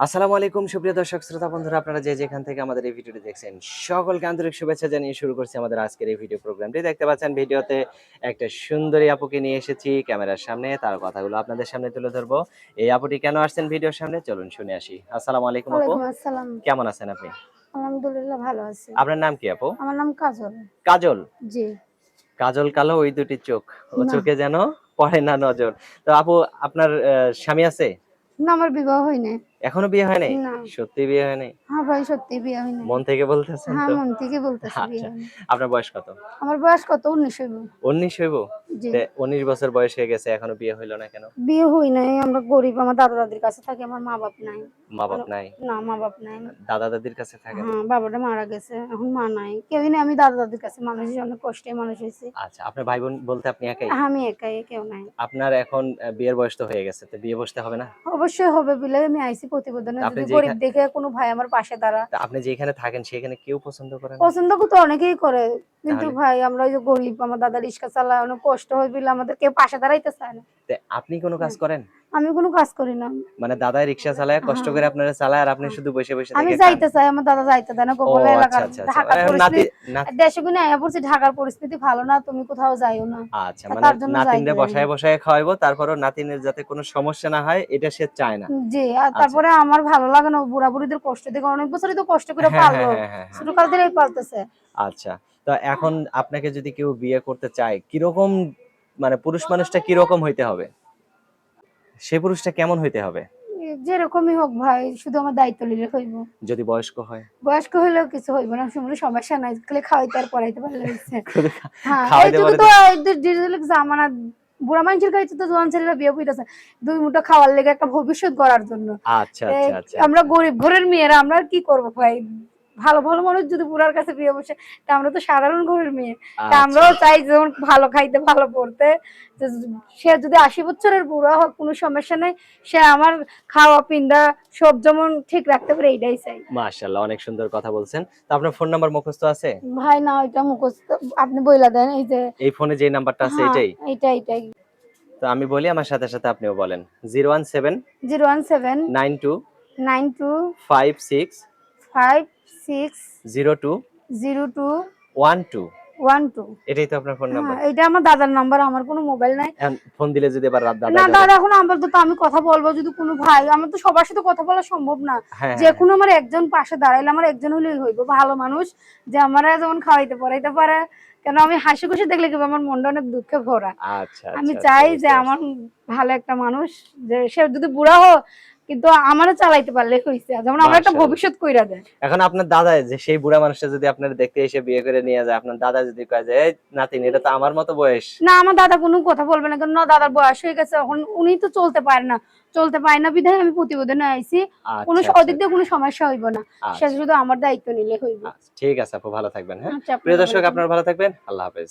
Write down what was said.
আসসালামু আলাইকুম সুপ্রিয় দর্শক শ্রোতা বন্ধুরা, আপনারা যে যেখান থেকে আমাদের এই ভিডিওটি দেখছেন সকলকে আন্তরিক শুভেচ্ছা জানিয়ে শুরু করছি আমাদের আজকের এই ভিডিও প্রোগ্রামটি। দেখতে পাচ্ছেন ভিডিওতে একটা সুন্দরী আপুকে নিয়ে এসেছি ক্যামেরার সামনে, তার কথাগুলো আপনাদের সামনে তুলে ধরবো। এই আপুটি কেন আসছেন ভিডিওর সামনে, চলুন শুনে আসি। আসসালামু আলাইকুম আপু, ওয়ালাইকুম আসসালাম। কেমন আছেন আপনি? আলহামদুলিল্লাহ ভালো আছি। আপনার নাম কি আপু? আমার নাম কাজল। কাজল? জি। কাজল কালো ওই দুটি চোখ, ও না, চোখে যেন পড়ে না নজর। তো আপু, আপনার স্বামী আছে? না আমার বিবাহ হয় নাই। এখনো বিয়ে হয় নাই? না। সত্যি বিয়ে হয় নাই? হ্যাঁ ভাই সত্যি বিয়ে হয় নাই। মন থেকে বলতেছেন হ্যাঁ, তো? মন থেকে বলতেছি বিয়ে আচ্ছা, হয় নাই। আপনার বয়স কত? আমার বয়স কত? 19 হইব। 19 হইব? জি। 19 বছর বয়স হয়ে গেছে, এখনো বিয়ে হইল না কেন? বিয়ে হই নাই। আমরা গরিব। আমার দাদা দাদির কাছে থাকি। আমার মা-বাপ নাই। মা-বাপ মানে নাই? না মা-বাপ নাই। দাদা দাদির কাছে থাকেন? হ্যাঁ, বাবাটা মারা গেছে। এখন মা নাই। কেউই নেই। আমি দাদা দাদির কাছে মানুষ হইছি। অনেক কষ্টে মানুষ হইছি। আচ্ছা, আপনার ভাই বোন বলতে আপনি একাই? আমি একাই, কেউ নাই। আপনার এখন বিয়ের বয়স তো হয়ে গেছে, তো বিয়ে বসতে হবে না? অবশ্যই হবে বলে আমি আইছি প্রতিবেদনে। তা আপনি যদি গরিব যেইখানে দেখে কোনো ভাই আমার পাশে দাঁড়া। আপনি যেখানে থাকেন সেখানে কেউ পছন্দ করে না? পছন্দ তো অনেকেই করে। কিন্তু তাহলে ভাই আমরা ওই যে গরিব, আমার দাদা রিক্সা চালায়, অনেক কষ্ট হয় বলে আমাদের কেউ পাশে দাঁড়াইতে চায় না। আপনি কোনো কাজ হ্যাঁ, করেন? আমি কোনো কাজ করি না। মানে দাদাই রিক্সা চালায়, কষ্ট হ্যাঁ, করে আপনারা চালায়, আর আপনি হ্যাঁ। শুধু বসে বসে আমি থেকে খান? যাইতে চাই, আমার দাদা যাইতে দেয় না। ও গোপালা আচ্ছা এলাকার আচ্ছা আচ্ছা, ঢাকার এখন পরিস্থিতি দেশে গুনে আয়া পড়ছি, ঢাকার পরিস্থিতি ভালো না, তুমি কোথাও যাইও না। আচ্ছা, মানে তার জন্য যাইতে নাতিনরে দেয় না। বসায় বসায় খাওয়াইবো, তারপরও নাতিনের যাতে কোনো সমস্যা না হয় এটা সে চায় না। জি, আর আচ্ছা। তারপরে আমার ভালো লাগে না বুড়া বুড়িদের কষ্ট দেখে। অনেক বছরই তো কষ্ট করে হ্যাঁ, হ্যাঁ, পাললো। হ্যাঁ, হ্যাঁ, হ্যাঁ। ছোট কাল থেকেই পালতেছে। আচ্ছা। তো এখন আপনাকে যদি কেউ বিয়ে করতে চায়, কিরকম, মানে পুরুষ মানুষটা কিরকম হইতে হবে? সে পুরুষটা কেমন হইতে হবে? যেরকমই হোক ভাই, শুধু আমার দায়িত্ব নিলে হইব। যদি বয়স্ক হয়? বয়স্ক হইলেও কিছু হইব না, কোনো সমস্যা নাই। খালি খাওয়াইতে আর পড়াইতে পারলে হইছে। শুধু হ্যাঁ, খাওয়াইতে এইটুকু পারে তো তো? এদের ডিজিটাল জামানা। বুড়া মানুষের কাছে তো জোয়ান ছেলেরা বিয়ে কইতাছে। ২ মুঠো খাওয়ার লেগে একটা ভবিষ্যৎ গড়ার জন্য। আচ্ছা, এ আচ্ছা, আচ্ছা, আমরা আচ্ছা। গরিব ঘরের মেয়েরা আমরা আর কি করব ভাই? ভালো, ভালো মানুষ যদি বুড়ার কাছে বিয়ে বসে, তা আমরা তো সাধারণ ঘরের মেয়ে। তা আচ্ছা, আমরাও চাই যেমন ভালো খাইতে, ভালো পড়তে। যে সে যদি ৮০ বছরের বুড়া হোক কোনো সমস্যা নাই। সে আমার খাওয়া পিন্দা সব যেমন ঠিক রাখতে পারে, এইটাই চাই। মাশাআল্লাহ, অনেক সুন্দর কথা বলছেন। তো আপনার ফোন নাম্বার মুখস্থ আছে? ভাই না ওইটা মুখস্থ। আপনি বইলা দেন এই যে। এই ফোনে যে নাম্বারটা আছে হ্যাঁ, এটাই? এইটাই। তো আমি বলি, আমার সাথে সাথে আপনিও বলেন। 017 017 92 92 56 56 02 02 12। 12। এটাই তো আপনার ফোন হ্যাঁ, নাম্বার? এইটা আমার দাদার নাম্বার। আমার কোনো মোবাইল নাই। এখন ফোন দিলে যদি আবার রাত না দাদা ধরে? দাদা এখন আপাতত আমি কথা বলবো যদি কোনো ভাই, আমার তো সবার সাথে কথা বলা সম্ভব না। হ্যাঁ, হ্যাঁ, হ্যাঁ। যেকোনো আমার একজন পাশে দাঁড়াইলে, আমার একজন হলেই হইব ভালো মানুষ, যে আমারে যেমন খাওয়াইতে পরাইতে পারে। কেন আমি হাসি খুশি দেখলে কি আমার মনটা অনেক দুঃখে ভরা। আচ্ছা, আমি আচ্ছা, আচ্ছা, চাই যে বুঝতে আমার পারছি। ভালো একটা মানুষ, যে সে যদি বুড়া হোক কিন্তু আমারও চালাইতে পারলে হইছে। যেমন আমার একটা মাশাআল্লাহ। ভবিষ্যৎ কইরা দেয়। এখন আপনার দাদা, যে সেই বুড়া মানুষটা যদি আপনার দেখতে এসে বিয়ে করে নিয়ে যায়, আপনার দাদা যদি কয় যে, "এই নাতিন, এটা তো আমার মতো বয়স।" না আমার দাদা কোনো কথা বলবে না। কারণ দাদার বয়স হয়ে গেছে। এখন উনি তো চলতে পারে না। চলতে পারে না বিধায় আমি প্রতিবেদনে আইছি। কোনো আচ্ছা, আচ্ছা, ওদিক দিয়ে আচ্ছা। কোনো সমস্যা হইব না। সে আচ্ছা, শুধু আমার দায়িত্ব নিলে হইব। আচ্ছা। ঠিক আছে আপু, ভালো থাকবেন, হ্যাঁ? আচ্ছা, প্রিয় আপনাকে ভালো দর্শক, থাকবেন। আপনারা ভালো থাকবেন। আল্লাহ হাফেজ।